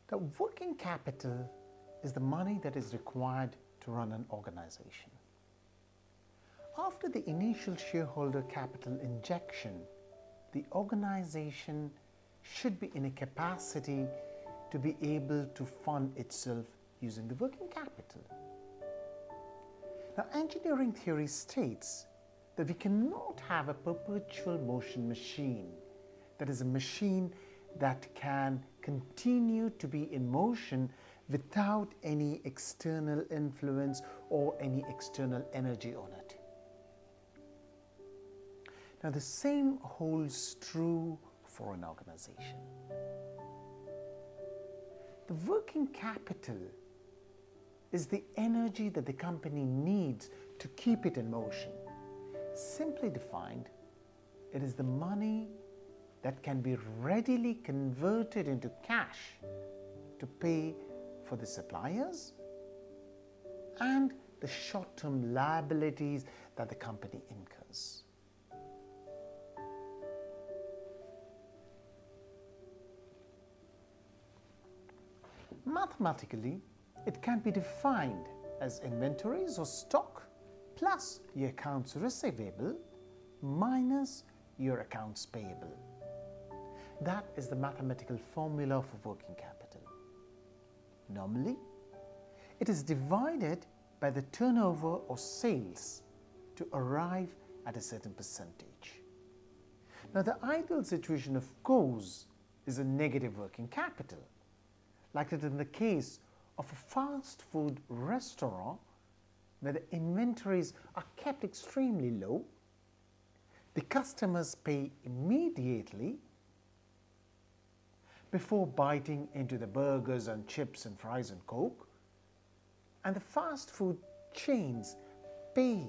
The working capital is the money that is required to run an organization. After the initial shareholder capital injection, the organization should be in a capacity to be able to fund itself using the working capital. Now, engineering theory states that we cannot have a perpetual motion machine, that is, a machine that can continue to be in motion without any external influence or any external energy on it. Now, the same holds true for an organization. The working capital is the energy that the company needs to keep it in motion. Simply defined, it is the money that can be readily converted into cash to pay for the suppliers and the short-term liabilities that the company incurs. Mathematically, it can be defined as inventories or stock plus your accounts receivable minus your accounts payable. That is the mathematical formula for working capital. Normally, it is divided by the turnover or sales to arrive at a certain percentage. Now, the ideal situation, of course, is a negative working capital, like it in the case of a fast food restaurant where the inventories are kept extremely low, the customers pay immediately before biting into the burgers and chips and fries and Coke, and the fast food chains pay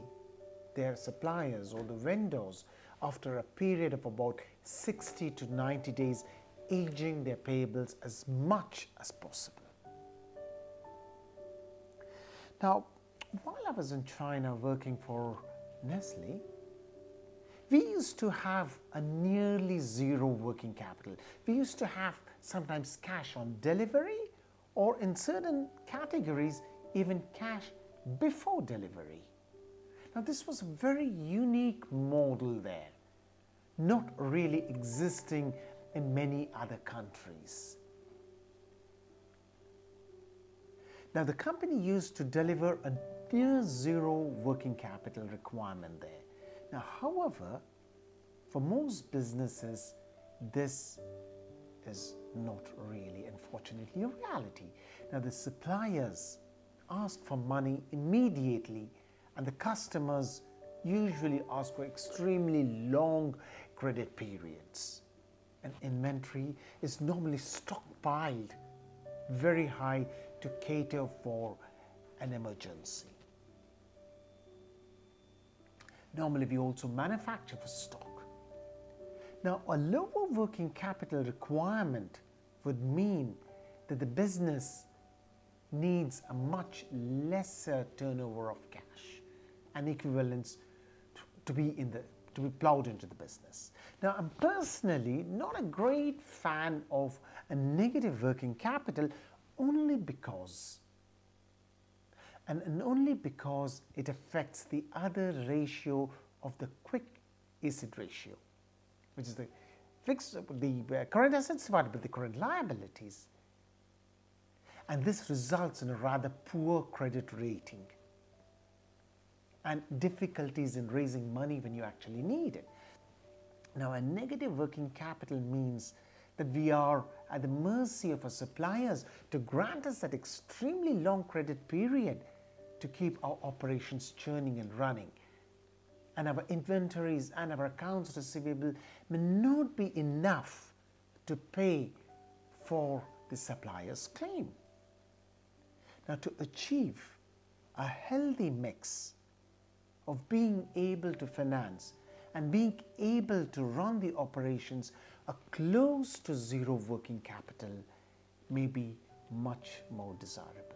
their suppliers or the vendors after a period of about 60 to 90 days, aging their payables as much as possible. Now, while I was in China working for Nestle, we used to have a nearly zero working capital. We used to have sometimes cash on delivery, or in certain categories, even cash before delivery. Now, this was a very unique model there, not really existing in many other countries. Now, the company used to deliver a near zero working capital requirement there. Now, however, for most businesses, this is not really, unfortunately, a reality. Now, the suppliers ask for money immediately, and the customers usually ask for extremely long credit periods. And inventory is normally stockpiled very high to cater for an emergency. Normally, we also manufacture for stock. Now, a lower working capital requirement would mean that the business needs a much lesser turnover of cash and equivalents to be plowed into the business. Now, I'm personally not a great fan of a negative working capital only because it affects the other ratio of the quick asset ratio, which is the current assets divided by the current liabilities. And this results in a rather poor credit rating and difficulties in raising money when you actually need it. Now, a negative working capital means that we are at the mercy of our suppliers to grant us that extremely long credit period to keep our operations churning and running. And our inventories and our accounts receivable may not be enough to pay for the supplier's claim. Now, to achieve a healthy mix of being able to finance and being able to run the operations, a close to zero working capital may be much more desirable.